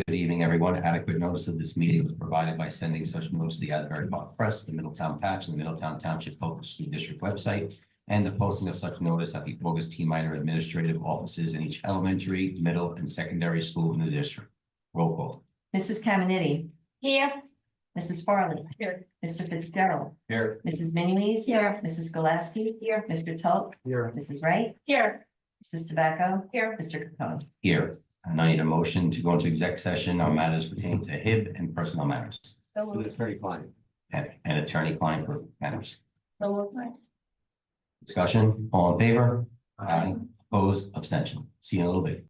Good evening, everyone. Adequate notice of this meeting was provided by sending such notice to the Asbury Park Press, the Middletown Patch, and the Middletown Township Public School District website, and the posting of such notice at the August T. Minor administrative offices in each elementary, middle, and secondary school in the district. Roll call. Mrs. Caminiti. Here. Mrs. Farley. Here. Mr. Fitzgerald. Here. Mrs. Muniz. Here. Mrs. Golaski. Here. Mr. Tulk. Here. Mrs. Wright. Here. Mrs. Tobacco. Here. Mr. Capone. Here. And I need a motion to go into exec session on matters pertaining to HIB and personnel matters So moved. attorney-client and attorney-client matters. So moved. Discussion, all in favor? Aye. Opposed, abstention. See you in a little bit.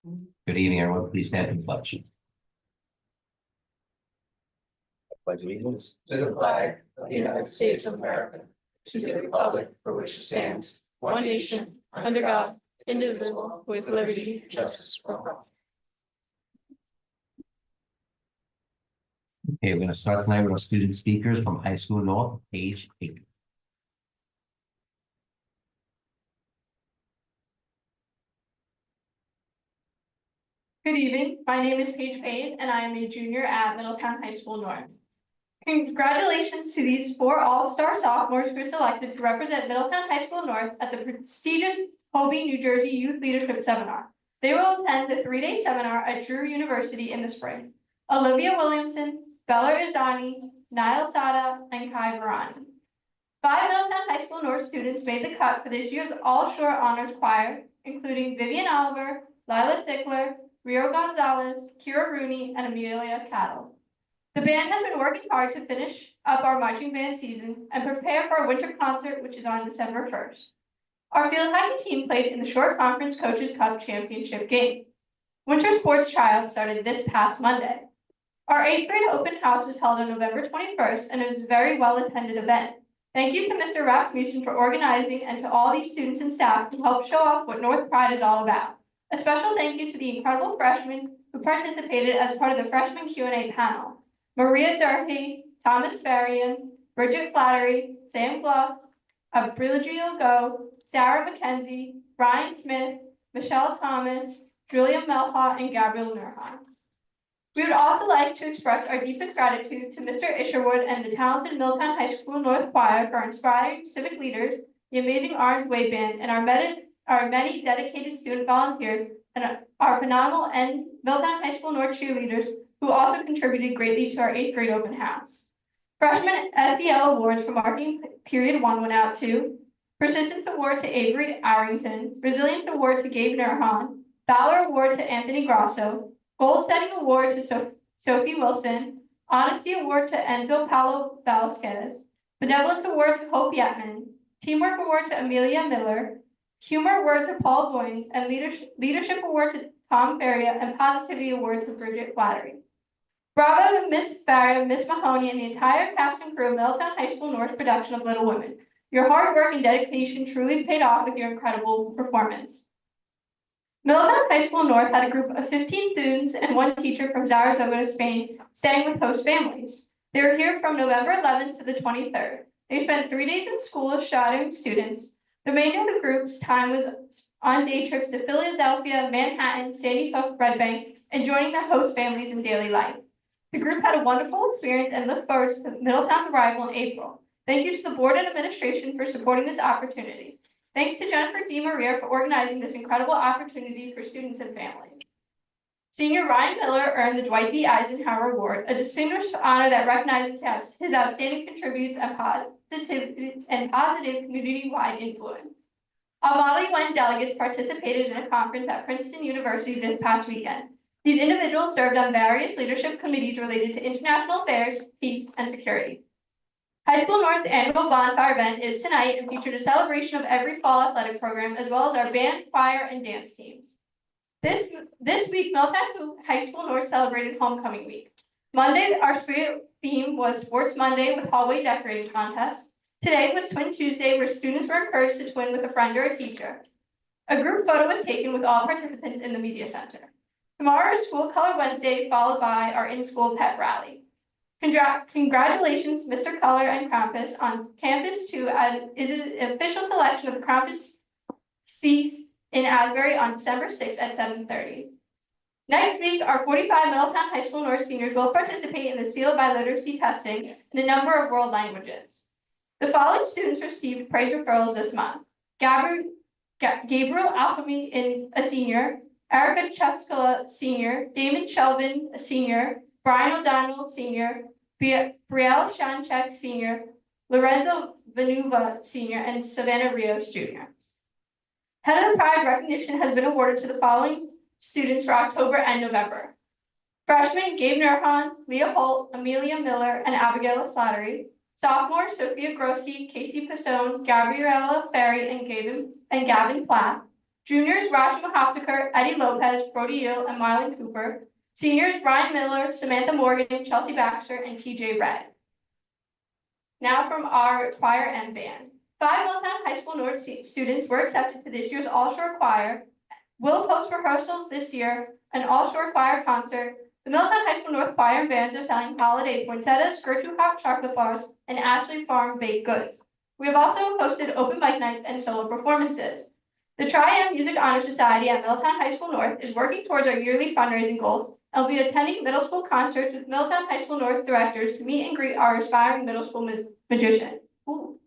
Good evening, everyone. Please stand for the pledge. Pledge allegiance to the flag of the United States of America, to the republic for which it stands, one nation, under God, indivisible, with liberty and justice for all. Okay, we're going to start tonight with our student speakers from High School North, page 8. Good evening, my name is Paige Payne and I am a junior at Middletown High School North. Congratulations to these 4 all-star sophomores who were selected to represent Middletown High School North at the prestigious Hobie, New Jersey Youth Leadership Seminar. They will attend the 3-day seminar at Drew University in the spring. Olivia Williamson, Bella Izzani, Niall Sada, and Kai Varani. 5 Middletown High School North students made the cut for this year's All-Shore Honors Choir, including Vivian Oliver, Lila Sickler, Rio Gonzalez, Kira Rooney, and Amelia Cattle. The band has been working hard to finish up our marching band season and prepare for our winter concert, which is on December 1st. Our field hockey team played in the Short Conference Coaches Cup Championship game. Winter sports trials started this past Monday. Our 8th grade open house was held on November 21st, and it was a very well-attended event. Thank you to Mr. Rasmussen for organizing and to all these students and staff who helped show off what North Pride is all about. A special thank you to the incredible freshmen who participated as part of the freshman Q&A panel. Maria Durkee, Thomas Farian, Bridget Flattery, Sam Gluck, Abrilagio Go, Sarah McKenzie, Brian Smith, Michelle Thomas, Julia Melha, and Gabriel Nurhan. We would also like to express our deepest gratitude to Mr. Isherwood and the talented Middletown High School North Choir for inspiring civic leaders, the amazing Orange Wave Band, and our many dedicated student volunteers, and our phenomenal and Middletown High School North cheerleaders who also contributed greatly to our 8th grade open house. Freshman SEL awards for marking period 1 went out to Persistence Award to Avery Arrington, Resilience Award to Gabe Nurhan, Valor Award to Anthony Grasso, Goal Setting Award to Sophie Wilson, Honesty Award to Enzo Paulo Velasquez, Benevolence Award to Hope Yetman, Teamwork Award to Amelia Miller, Humor Award to Paul Boynes, and Leadership Award to Tom Feria, and Positivity Award to Bridget Flattery. Bravo to Miss Farah, Miss Mahoney, and the entire cast and crew of Middletown High School North production of Little Women. Your hard work and dedication truly paid off with your incredible performance. Middletown High School North had a group of 15 students and 1 teacher from Zaragoza, Spain, staying with host families. They were here from November 11th to the 23rd. They spent 3 days in school shadowing students. The remainder of the group's time was on day trips to Philadelphia, Manhattan, Sandy Hook, Red Bank, and joining the host families in daily life. The group had a wonderful experience and look forward to Middletown's arrival in April. Thank you to the board and administration for supporting this opportunity. Thanks to Jennifer DeMaria for organizing this incredible opportunity for students and families. Senior Ryan Miller earned the Dwight D. Eisenhower Award, a distinguished honor that recognizes his outstanding contributes and positive community-wide influence. Our Model UN delegates participated in a conference at Princeton University this past weekend. These individuals served on various leadership committees related to international affairs, peace, and security. High School North's annual bonfire event is tonight and featured a celebration of every fall athletic program, as well as our band, choir, and dance teams. This week, Middletown High School North celebrated Homecoming Week. Monday, our spirit theme was Sports Monday with hallway decorating contest. Today was Twin Tuesday, where students were encouraged to twin with a friend or a teacher. A group photo was taken with all participants in the media center. Tomorrow is School Color Wednesday, followed by our in-school pet rally. Congratulations to Mr. Color and Krampus on Campus 2 as is an official selection of the Krampus Feast in Asbury on December 6th at 7:30. Next week, our 45 Middletown High School North seniors will participate in the Seal by Literacy testing in a number of world languages. The following students received praise referrals this month. Gabriel Alchemy, a senior, Erica Cheskola, senior, Damon Shelvin, a senior, Brian O'Donnell, senior, Brielle Shanchek, senior, Lorenzo Vanuva, senior, and Savannah Rios, junior. Head of the Pride recognition has been awarded to the following students for October and November. Freshmen Gabe Nurhan, Leah Holt, Amelia Miller, and Abigail Slattery. Sophomores Sophia Grosky, Casey Pistone, Gabriella Ferry, and Gavin Platt. Juniors Raj Mahapsakar, Eddie Lopez, Brody Yu, and Marlon Cooper. Seniors Ryan Miller, Samantha Morgan, Chelsea Baxter, and TJ Red. Now from our choir and band. 5 Middletown High School North students were accepted to this year's All-Star Choir. Will host rehearsals this year, an All-Star Choir concert. The Middletown High School North Choir and bands are selling holiday poinsettias, Gertrude Hot chocolate bars, and Ashley Farm baked goods. We have also hosted open mic nights and solo performances. The Tri-M Music Honor Society at Middletown High School North is working towards our yearly fundraising goals and will be attending middle school concerts with Middletown High School North directors to meet and greet our aspiring middle school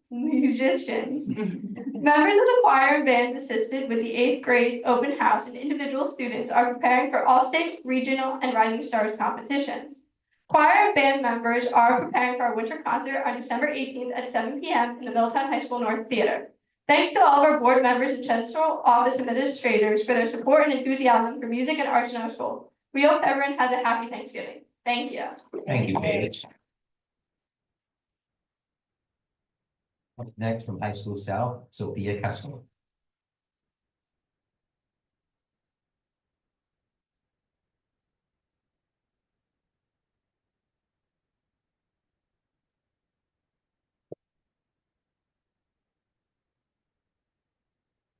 musicians. Members of the choir and bands assisted with the 8th grade open house and individual students are preparing for all state, regional, and Rising Stars competitions. Choir and band members are preparing for our winter concert on December 18th at 7 p.m. in the Middletown High School North Theater. Thanks to all of our board members and central office administrators for their support and enthusiasm for music and arts in our school. We hope everyone has a happy Thanksgiving. Thank you. Thank you, Paige. Up next from High School South, Sophia Casco.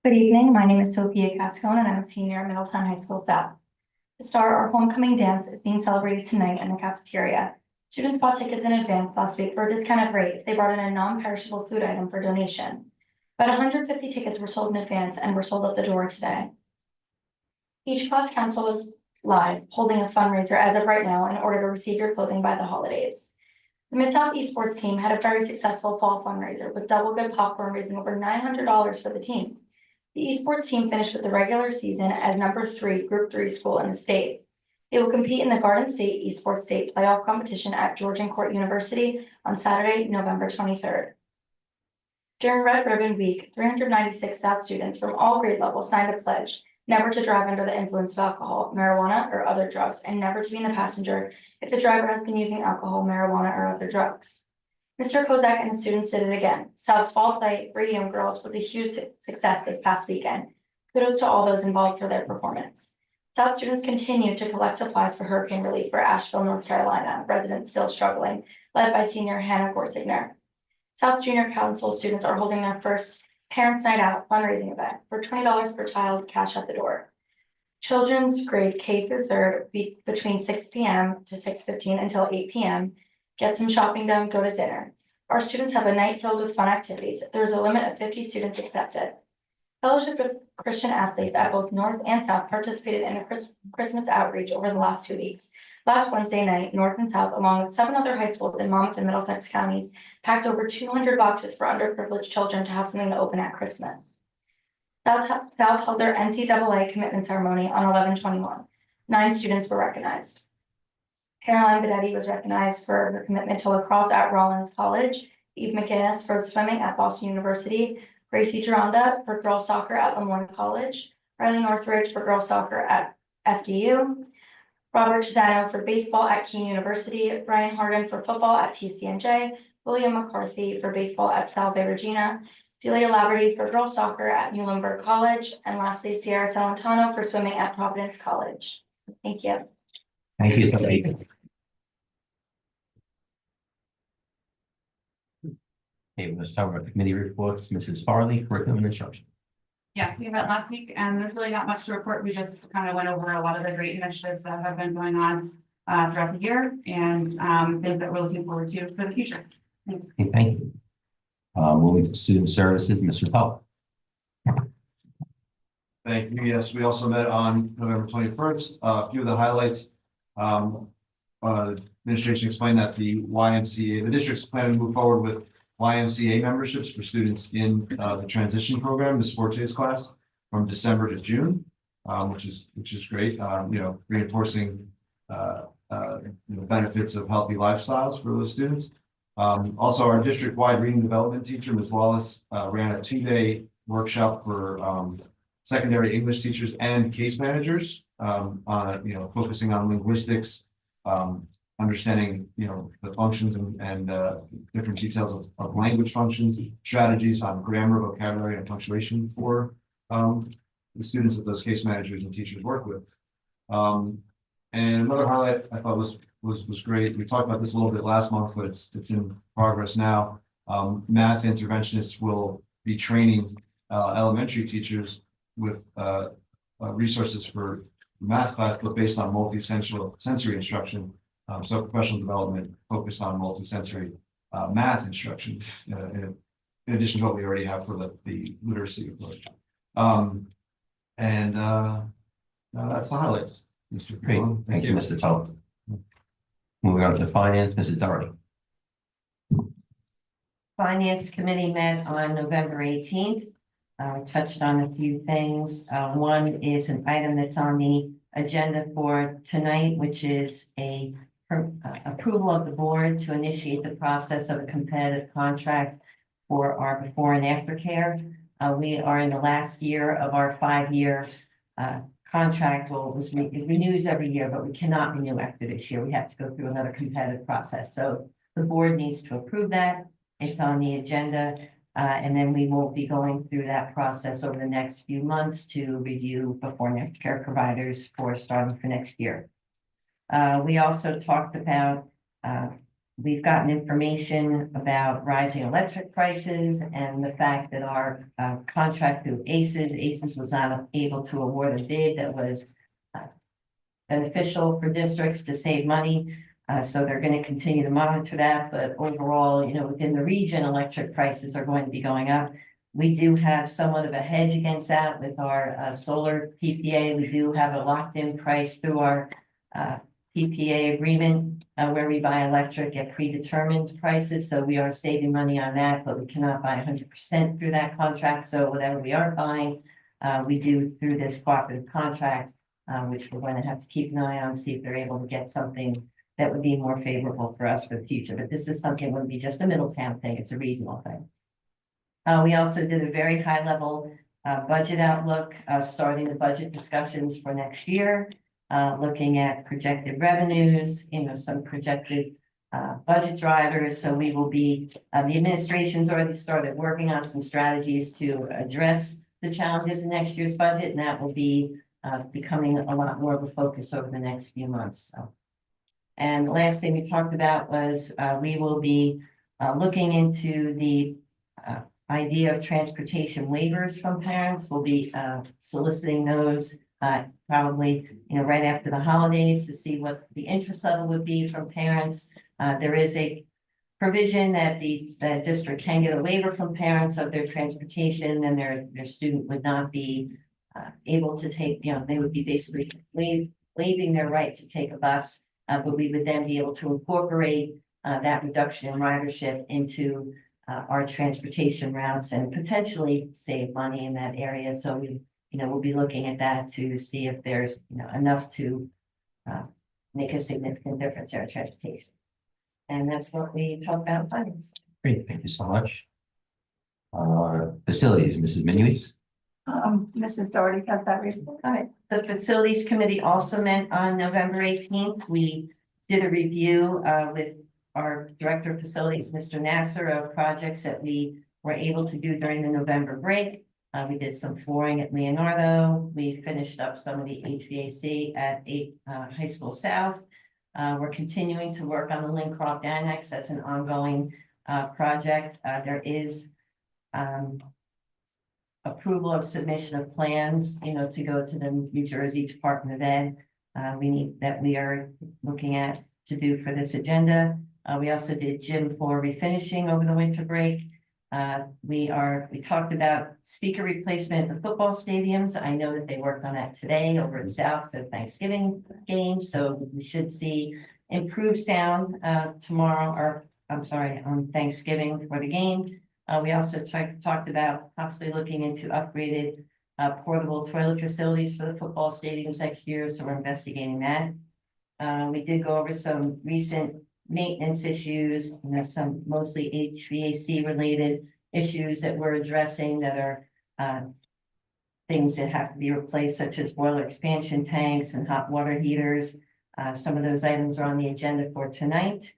Good evening, my name is Sophia Cascone and I'm a senior at Middletown High School South. To start, our homecoming dance is being celebrated tonight in the cafeteria. Students bought tickets in advance last week for a discounted rate if they brought in a non-perishable food item for donation. About 150 tickets were sold in advance and were sold at the door today. Each class council is live, holding a fundraiser as of right now in order to receive your clothing by the holidays. The Mid-South Esports team had a very successful fall fundraiser with Double Good Popcorn raising over $900 for the team. The esports team finished with the regular season as number 3 Group 3 school in the state. They will compete in the Garden State Esports State Playoff competition at Georgian Court University on Saturday, November 23rd. During Red Ribbon Week, 396 South students from all grade levels signed a pledge never to drive under the influence of alcohol, marijuana, or other drugs, and never to be in the passenger if the driver has been using alcohol, marijuana, or other drugs. Mr. Kozak and the students did it again. South's fall play for young girls was a huge success this past weekend. Kudos to all those involved for their performance. South students continue to collect supplies for hurricane relief for Asheville, North Carolina, residents still struggling, led by senior Hannah Gorsigner. South Junior Council students are holding their first Parents Night Out fundraising event for $20 per child, cash at the door. Children's grade K through 3rd between 6 p.m. to 6:15 until 8 p.m. Get some shopping done, go to dinner. Our students have a night filled with fun activities. There is a limit of 50 students accepted. Fellowship of Christian athletes at both North and South participated in a Christmas outreach over the last 2 weeks. Last Wednesday night, North and South, along with 7 other high schools in Monmouth and Middlesex counties, packed over 200 boxes for underprivileged children to have something to open at Christmas. South held their NCAA commitment ceremony on 11/21. 9 students were recognized. Caroline Bedetti was recognized for her commitment to lacrosse at Rollins College, Eve McInnes for swimming at Boston University, Gracie Gironda for girls soccer at Lemoyne College, Riley Northridge for girls soccer at FDU, Robert Chisano for baseball at Keene University, Brian Harden for football at TCNJ, William McCarthy for baseball at Salve Regina, Celia Laverty for girls soccer at Muhlenberg College, and lastly, Sierra Salentano for swimming at Providence College. Thank you. Thank you, Sophia. Okay, we're going to start with the committee reports. Mrs. Farley, curriculum and instruction. Yeah, we met last week and there's really not much to report. We just kind of went over a lot of the great initiatives that have been going on throughout the year and things that we're looking forward to for the future. Thanks. Okay, thank you. Moving to student services, Mr. Pell. Thank you. Yes, we also met on November 21st. A few of the highlights. Administration explained that the YMCA, the district's planning to move forward with YMCA memberships for students in the transition program, the sports days class, from December to June, which is great. Reinforcing benefits of healthy lifestyles for those students. Also, our district-wide reading development teacher, Ms. Wallace, ran a 2-day workshop for secondary English teachers and case managers, focusing on linguistics, understanding, the functions and different details of language functions, strategies on grammar, vocabulary, and punctuation for the students that those case managers and teachers work with. And another highlight I thought was great. We talked about this a little bit last month, but it's in progress now. Math interventionists will be training elementary teachers with resources for math class, but based on multi-sensory instruction. So professional development focused on multi-sensory math instruction, in addition to what we already have for the literacy approach. That's the highlights. Mr. Great, Capone. thank you, Mr. Tull. Moving on to finance, Mrs. Doherty. Finance Committee met on November 18th. Touched on a few things. One is an item that's on the agenda for tonight, which is approval of the board to initiate the process of a competitive contract for our before and after care. We are in the last year of our 5-year contract. Well, it renews every year, but we cannot renew after this year. We have to go through another competitive process. So the board needs to approve that. It's on the agenda. And then we will be going through that process over the next few months to review before and after care providers for starting for next year. We also talked about, we've gotten information about rising electric prices and the fact that our contract through ACES was not able to award a bid that was beneficial for districts to save money. So they're going to continue to monitor that, but overall, within the region, electric prices are going to be going up. We do have somewhat of a hedge against that with our solar PPA. We do have a locked-in price through our PPA agreement where we buy electric at predetermined prices. So we are saving money on that, but we cannot buy 100% through that contract. So whatever we are buying, we do through this cooperative contract, which we're going to have to keep an eye on, see if they're able to get something that would be more favorable for us for the future. But this is something that would be just a Middletown thing. It's a regional thing. We also did a very high level budget outlook, starting the budget discussions for next year, looking at projected revenues, some projected budget drivers. So we will be, the administration's already started working on some strategies to address the challenges in next year's budget, and that will be becoming a lot more of a focus over the next few months. So. And the last thing we talked about was we will be looking into the idea of transportation waivers from parents. We'll be soliciting those probably right after the holidays to see what the interest level would be from parents. There is a provision that the district can get a waiver from parents of their transportation, and their student would not be able to take, they would be basically waiving their right to take a bus. But we would then be able to incorporate that reduction in ridership into our transportation routes and potentially save money in that area. So we'll be looking at that to see if there's enough to make a significant difference in our transportation. And that's what we talk about finance. Great, thank you so much. Facilities, Mrs. Minuis. Mrs. Doherty has that report. All right. The Facilities Committee also met on November 18th. We did a review with our Director of Facilities, Mr. Nasser, of projects that we were able to do during the November break. We did some flooring at Leonardo. We finished up some of the HVAC at High School South. We're continuing to work on the Lincroft Annex. That's an ongoing project. There is approval of submission of plans, to go to the New Jersey Department of Ed. We are looking at to do for this agenda. We also did gym floor refinishing over the winter break. We talked about speaker replacement at the football stadiums. I know that they worked on that today over at South for the Thanksgiving game. So we should see improved sound tomorrow, or I'm sorry, on Thanksgiving for the game. We also talked about possibly looking into upgraded portable toilet facilities for the football stadiums next year. So we're investigating that. We did go over some recent maintenance issues, some mostly HVAC related issues that we're addressing that are things that have to be replaced, such as boiler expansion tanks and hot water heaters. Some of those items are on the agenda for tonight.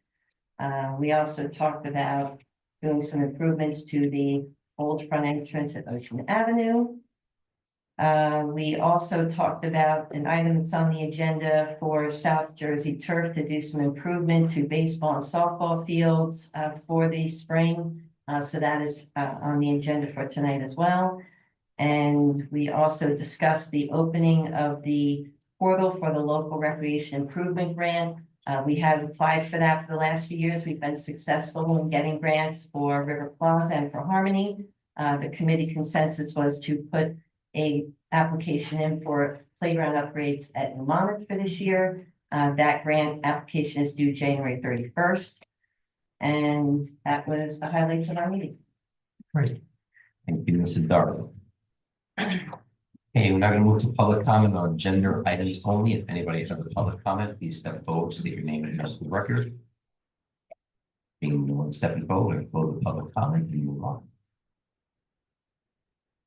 We also talked about doing some improvements to the old front entrance at Ocean Avenue. We also talked about an item that's on the agenda for South Jersey Turf to do some improvement to baseball and softball fields for the spring. So that is on the agenda for tonight as well. And we also discussed the opening of the portal for the local recreation improvement grant. We have applied for that for the last few years. We've been successful in getting grants for River Plaza and for Harmony. The committee consensus was to put a application in for playground upgrades at New Monmouth for this year. That grant application is due January 31st. And that was the highlights of our meeting. Great. Thank you, Mrs. Darrow. Okay, we're now going to move to public comment on gender items only. If anybody has a public comment, please step forward, state your name and address for the record. Being no one stepping forward, and close the public comment and move on.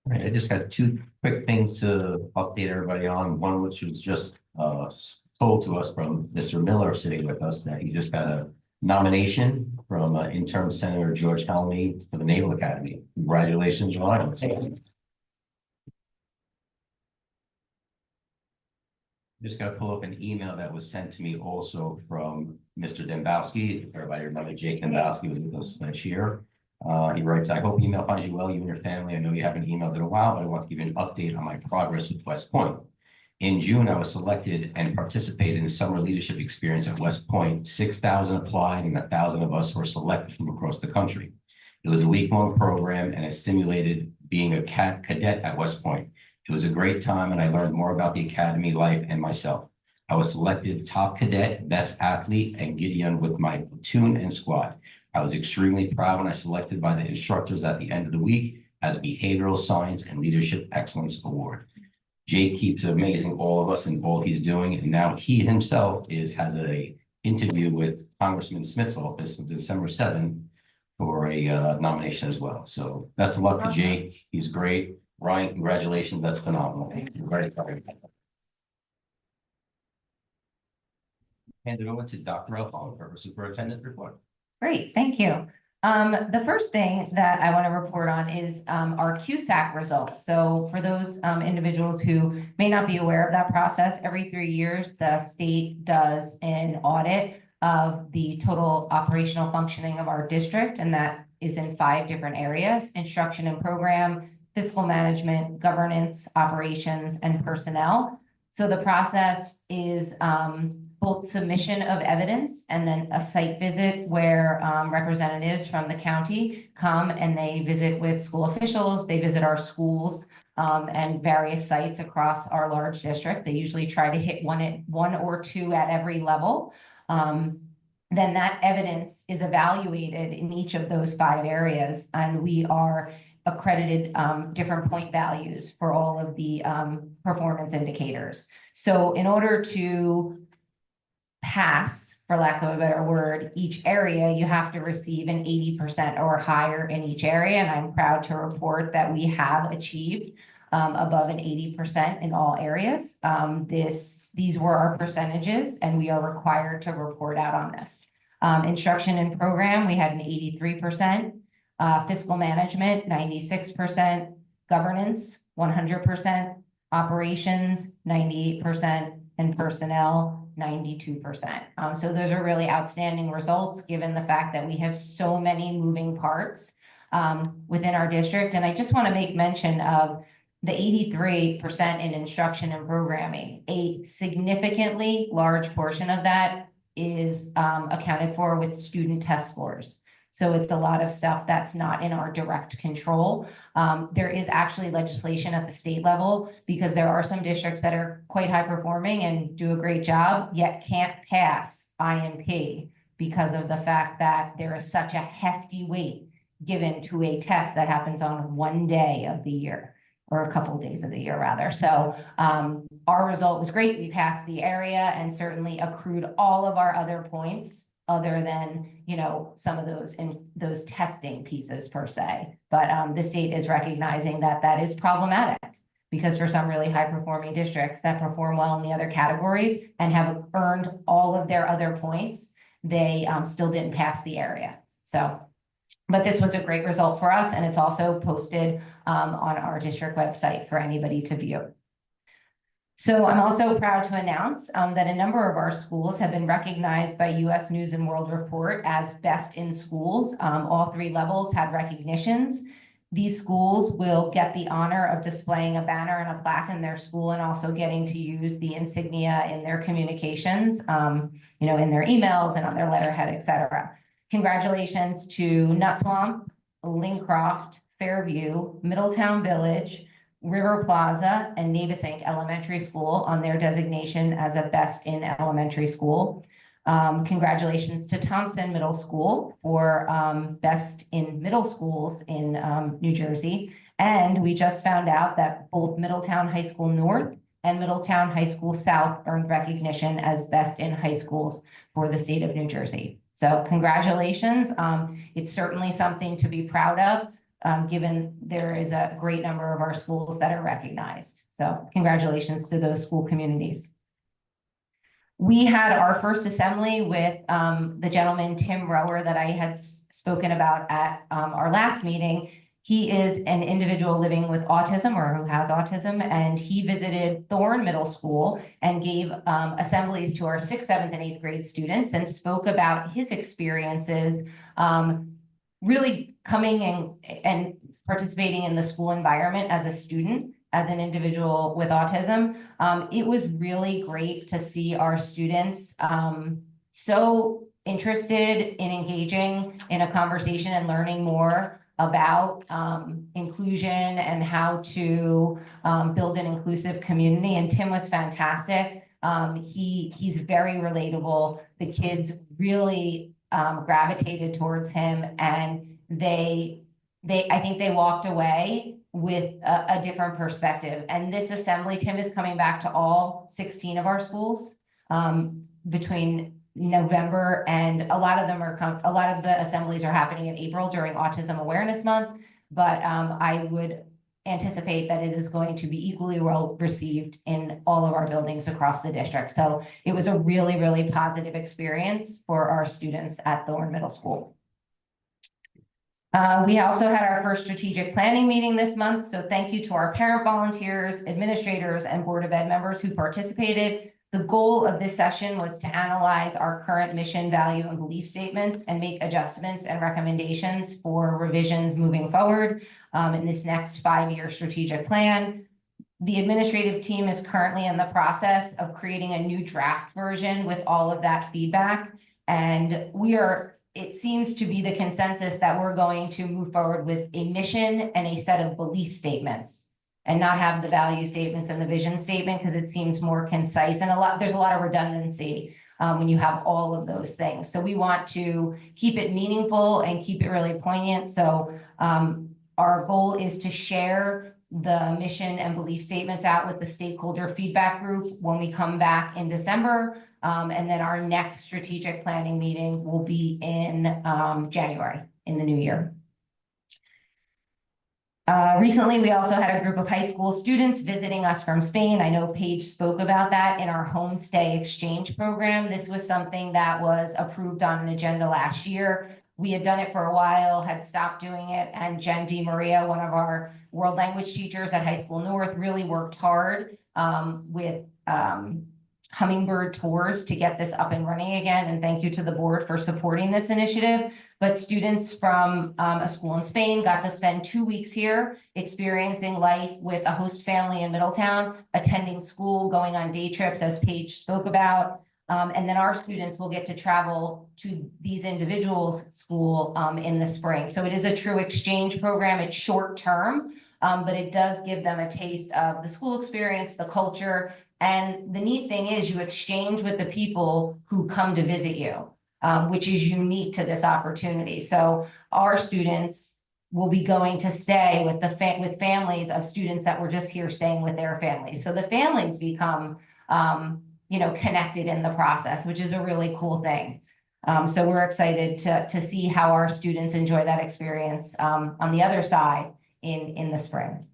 All right, I just got two quick things to update everybody on. One which was just told to us from Mr. Miller sitting with us that he just got a nomination from interim Senator George Helmy for the Naval Academy. Congratulations, Ron. Just got to pull up an email that was sent to me also from Mr. Dembowski. Everybody remember Jake Dembowski was with us last year. He writes, I hope email finds you well, you and your family. I know you haven't emailed in a while, but I want to give you an update on my progress with West Point. In June, I was selected and participated in the summer leadership experience at West Point. 6,000 applied and 1,000 of us were selected from across the country. It was a week-long program and it simulated being a cadet at West Point. It was a great time and I learned more about the academy life and myself. I was selected top cadet, best athlete, and Gideon with my platoon and squad. I was extremely proud when I was selected by the instructors at the end of the week as Behavioral Science and Leadership Excellence Award. Jake keeps amazing all of us in all he's doing, and now he himself has a interview with Congressman Smith's office on December 7th for a nomination as well. So best of luck to Jake. He's great. Ryan, congratulations. That's phenomenal. You're very excited. Hand it over to Dr. Elfon for her superintendent report. Great, thank you. The first thing that I want to report on is our QSAC results. So for those individuals who may not be aware of that process, every 3 years, the state does an audit of the total operational functioning of our district, and that is in 5 different areas: instruction and program, fiscal management, governance, operations, and personnel. So the process is both submission of evidence and then a site visit where representatives from the county come and they visit with school officials. They visit our schools and various sites across our large district. They usually try to hit one or two at every level. Then that evidence is evaluated in each of those 5 areas, and we are accredited different point values for all of the performance indicators. So in order to pass, for lack of a better word, each area, you have to receive an 80% or higher in each area. And I'm proud to report that we have achieved above an 80% in all areas. These were our percentages, and we are required to report out on this. Instruction and program, we had an 83%. Fiscal management, 96%, governance, 100%, operations, 98%, and personnel, 92%. So those are really outstanding results given the fact that we have so many moving parts within our district. And I just want to make mention of the 83% in instruction and programming. A significantly large portion of that is accounted for with student test scores. So it's a lot of stuff that's not in our direct control. There is actually legislation at the state level because there are some districts that are quite high performing and do a great job, yet can't pass INP because of the fact that there is such a hefty weight given to a test that happens on one day of the year, or a couple of days of the year rather. So our result was great. We passed the area and certainly accrued all of our other points other than, you know, some of those testing pieces per se. But the state is recognizing that that is problematic because for some really high performing districts that perform well in the other categories and have earned all of their other points, they still didn't pass the area. So But this was a great result for us, and it's also posted on our district website for anybody to view. So I'm also proud to announce that a number of our schools have been recognized by U.S. News and World Report as best in schools. All 3 levels had recognitions. These schools will get the honor of displaying a banner and a plaque in their school, and also getting to use the insignia in their communications, you know, in their emails and on their letterhead, et cetera. Congratulations to Nutswamp, Lincroft, Fairview, Middletown Village, River Plaza, and Navesink Elementary School on their designation as a best in elementary school. Congratulations to Thompson Middle School for best in middle schools in New Jersey. And we just found out that both Middletown High School North and Middletown High School South earned recognition as best in high schools for the state of New Jersey. So congratulations. It's certainly something to be proud of, given there is a great number of our schools that are recognized. So congratulations to those school communities. We had our first assembly with the gentleman, Tim Rower, that I had spoken about at our last meeting. He is an individual living with autism, or who has autism, and he visited Thorne Middle School and gave assemblies to our 6th, 7th, and 8th grade students, and spoke about his experiences really coming and participating in the school environment as a student, as an individual with autism. It was really great to see our students so interested in engaging in a conversation and learning more about inclusion and how to build an inclusive community. And Tim was fantastic. He's very relatable. The kids really gravitated towards him, and I think they walked away with a different perspective. And this assembly, Tim is coming back to all 16 of our schools between November, and a lot of the assemblies are happening in April during Autism Awareness Month. But I would anticipate that it is going to be equally well received in all of our buildings across the district. So it was a really, really positive experience for our students at Thorne Middle School. We also had our first strategic planning meeting this month. So thank you to our parent volunteers, administrators, and Board of Ed members who participated. The goal of this session was to analyze our current mission, value, and belief statements and make adjustments and recommendations for revisions moving forward in this next 5-year strategic plan. The administrative team is currently in the process of creating a new draft version with all of that feedback. And it seems to be the consensus that we're going to move forward with a mission and a set of belief statements, and not have the value statements and the vision statement, because it seems more concise, and there's a lot of redundancy when you have all of those things. So we want to keep it meaningful and keep it really poignant. So our goal is to share the mission and belief statements out with the stakeholder feedback group when we come back in December. And then our next strategic planning meeting will be in January, in the new year. Recently, we also had a group of high school students visiting us from Spain. I know Paige spoke about that in our homestay exchange program. This was something that was approved on an agenda last year. We had done it for a while, had stopped doing it, and Jen DiMaria, one of our world language teachers at High School North, really worked hard with Hummingbird Tours to get this up and running again. And thank you to the board for supporting this initiative. But students from a school in Spain got to spend 2 weeks here experiencing life with a host family in Middletown, attending school, going on day trips, as Paige spoke about. And then our students will get to travel to these individuals' school in the spring. So it is a true exchange program. It's short term, but it does give them a taste of the school experience, the culture. And the neat thing is you exchange with the people who come to visit you, which is unique to this opportunity. So our students will be going to stay with with families of students that were just here staying with their families. So the families become connected in the process, which is a really cool thing. So we're excited to see how our students enjoy that experience on the other side in the spring.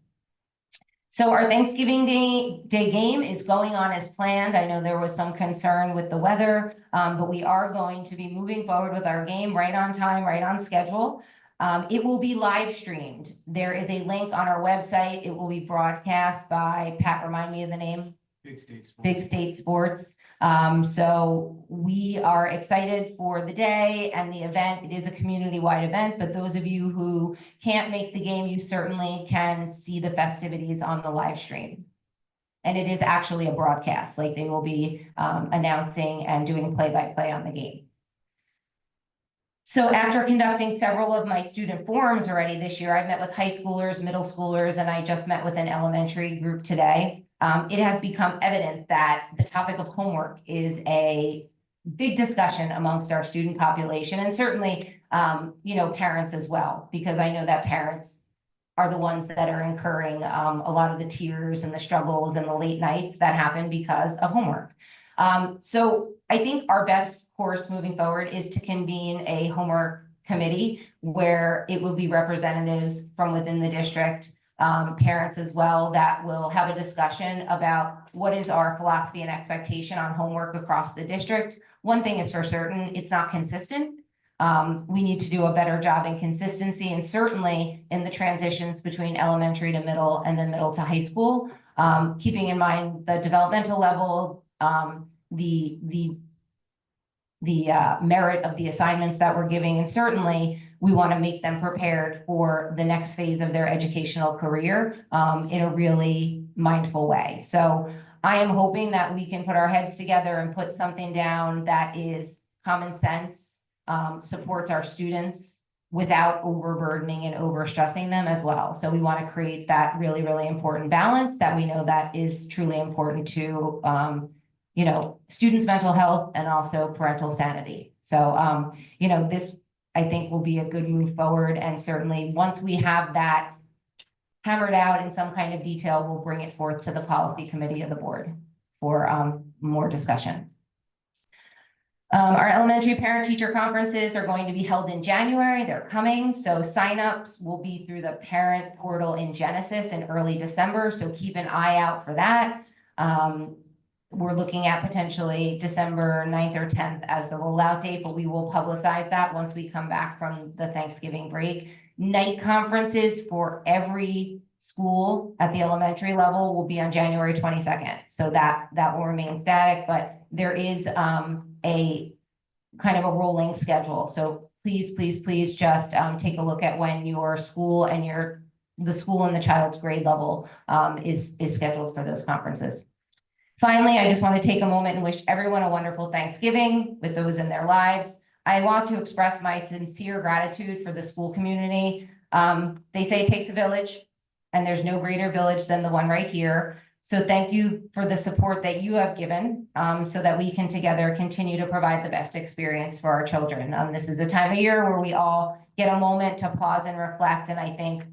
So our Thanksgiving Day game is going on as planned. I know there was some concern with the weather, but we are going to be moving forward with our game right on time, right on schedule. It will be live streamed. There is a link on our website. It will be broadcast by, Pat, remind me of the name? Big State Sports. So we are excited for the day and the event. It is a community-wide event, but those of you who can't make the game, you certainly can see the festivities on the live stream. And it is actually a broadcast, like they will be announcing and doing play-by-play on the game. So after conducting several of my student forums already this year, I've met with high schoolers, middle schoolers, and I just met with an elementary group today. It has become evident that the topic of homework is a big discussion amongst our student population, and certainly, parents as well, because I know that parents are the ones that are incurring a lot of the tears and the struggles and the late nights that happen because of homework. So I think our best course moving forward is to convene a homework committee where it will be representatives from within the district, parents as well, that will have a discussion about what is our philosophy and expectation on homework across the district. One thing is for certain, it's not consistent. We need to do a better job in consistency, and certainly in the transitions between elementary to middle and then middle to high school, keeping in mind the developmental level, the merit of the assignments that we're giving, and certainly we want to make them prepared for the next phase of their educational career in a really mindful way. So I am hoping that we can put our heads together and put something down that is common sense, supports our students without overburdening and overstressing them as well. So we want to create that really, really important balance that we know that is truly important to students' mental health and also parental sanity. So, this I think will be a good move forward. And certainly once we have that hammered out in some kind of detail, we'll bring it forth to the policy committee of the board for more discussion. Our elementary parent-teacher conferences are going to be held in January. They're coming. So signups will be through the parent portal in Genesis in early December. So keep an eye out for that. We're looking at potentially December 9th or 10th as the rollout date, but we will publicize that once we come back from the Thanksgiving break. Night conferences for every school at the elementary level will be on January 22nd. So that will remain static, but there is a kind of a rolling schedule. So please just take a look at when your school and the school and the child's grade level is scheduled for those conferences. Finally, I just want to take a moment and wish everyone a wonderful Thanksgiving with those in their lives. I want to express my sincere gratitude for the school community. They say it takes a village, and there's no greater village than the one right here. So thank you for the support that you have given so that we can together continue to provide the best experience for our children. This is a time of year where we all get a moment to pause and reflect. And I think,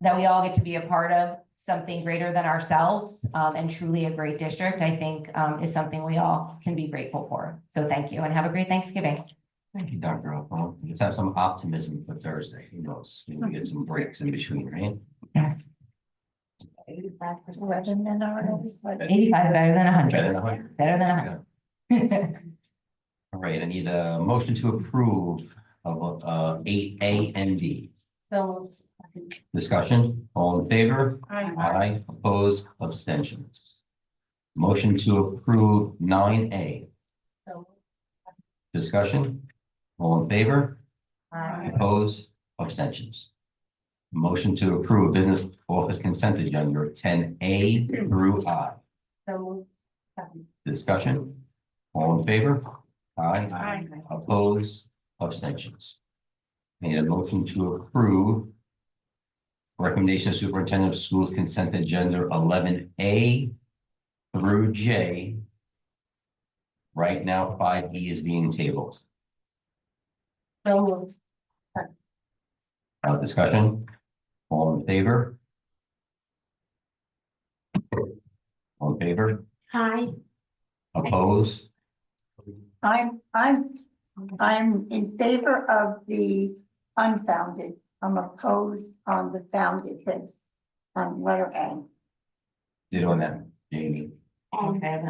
that we all get to be a part of something greater than ourselves and truly a great district, I think is something we all can be grateful for. So thank you and have a great Thanksgiving. Thank you, Dr. O'Connell. Let's have some optimism for Thursday. Who knows? Maybe we get some breaks in between, right? Yes. 11 then already. 85 is better than 100. Better than 100. Better than 100. All right, I need a motion to approve of 8A and B. So Discussion, all in favor? Aye, opposed, abstentions. Motion to approve 9A. Discussion, all in favor? Opposed, abstentions. Motion to approve business office consent agenda 10A through I. Discussion, all in favor? Aye. Opposed, abstentions. Need a motion to approve recommendation of superintendent of schools consent agenda 11A through J. Right now, 5E is being tabled. Discussion, all in favor? All in favor? Hi. Opposed? I'm in favor of the unfounded. I'm opposed on the founded things on letter A. Did on that, Jamie. okay,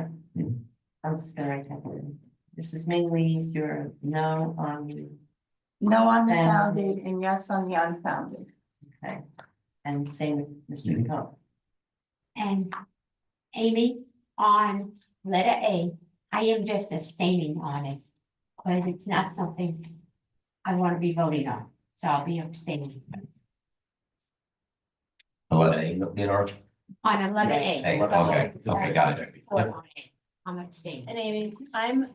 I'm just gonna write that down. This is mainly your no on No on the And- founded and yes on the unfounded. Okay, and same with Mr. McCall. And Amy, on letter A, I am just abstaining on it. But it's not something I want to be voting on, so I'll be abstaining. 11A, in our, On a letter A. hey, okay, got it. Yep. I'm abstaining. And Amy, I'm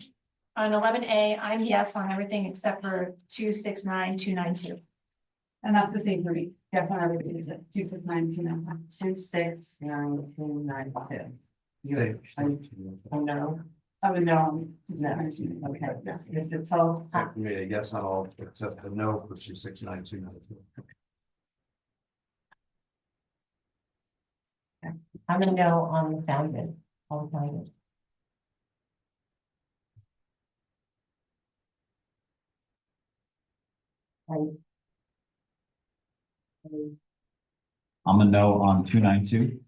on 11A, I'm yes on everything except for 269,292. And that's the same for me. Yes, on everything, is it 26929? 269,292. Stay. Oh, no, I would know. okay, Mr. Toll. So for me, a yes on all except the no for 269,292. I'm gonna go on the founded, all founded. I'm a no on 292.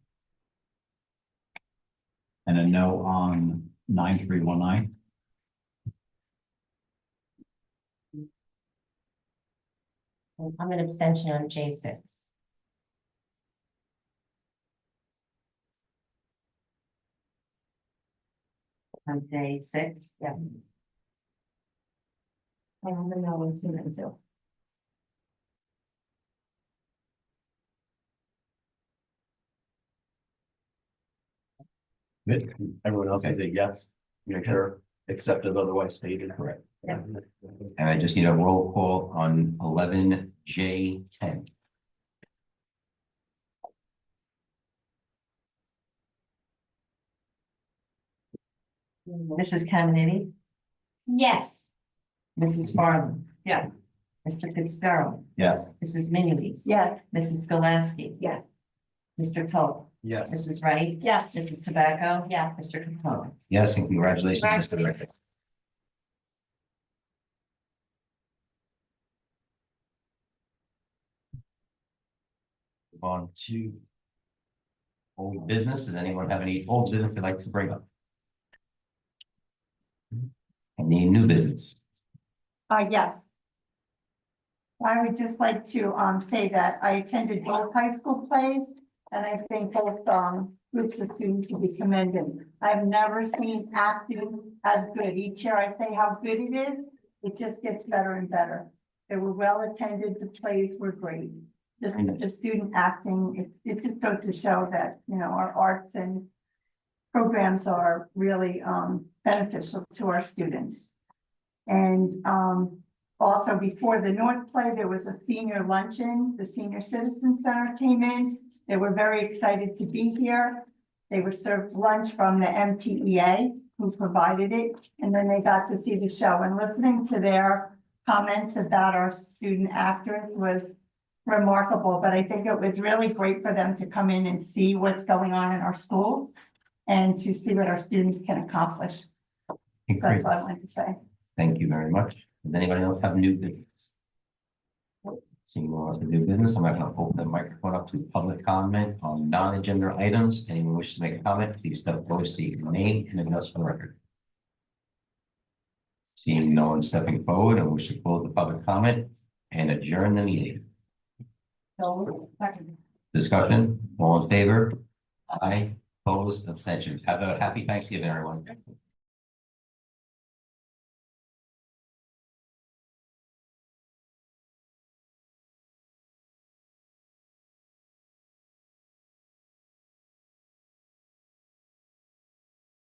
And a no on 9319. I'm an abstention on J6. On J6, yeah. And I'm a no on 292. Good. Everyone else is a yes. Make sure, except as otherwise stated. Correct. And I just need a roll call on 11J10. Mrs. Caminiti, Yes. Mrs. Farland. Yeah. Mr. Fitzgerald, Yes. Mrs. Minies. Yes. Mrs. Skolasky. Yes. Mr. Toll, Yes. Mrs. Wright. Yes. Mrs. Tobacco. Yeah. Mr. Capone. Yes, and congratulations, Mr. Director. On to old business. Does anyone have any old business they'd like to bring up? Any new business? Yes. I would just like to, say that I attended both high school plays, and I think both, groups of students should be commended. I've never seen acting as good. Each year I say how good it is, it just gets better and better. They were well attended, the plays were great. Just the student acting, it just goes to show that, you know, our arts and programs are really, beneficial to our students. And, also, before the North play, there was a senior luncheon. The Senior Citizen Center came in. They were very excited to be here. They were served lunch from the MTEA, who provided it, and then they got to see the show. And listening to their comments about our student actors was remarkable. But I think it was really great for them to come in and see what's going on in our schools and to see what our students can accomplish. So that's all I wanted to say. Thank you very much. Does anybody else have new business? Seeing no other new business, I'm not going to open the microphone up to public comment on non-agenda items. Anyone wishes to make a comment, please step forward, state your name and address for the record. Seeing no one stepping forward, I wish to close the public comment and adjourn the meeting. Discussion, all in favor? Aye, opposed, abstentions. Have a happy Thanksgiving, everyone.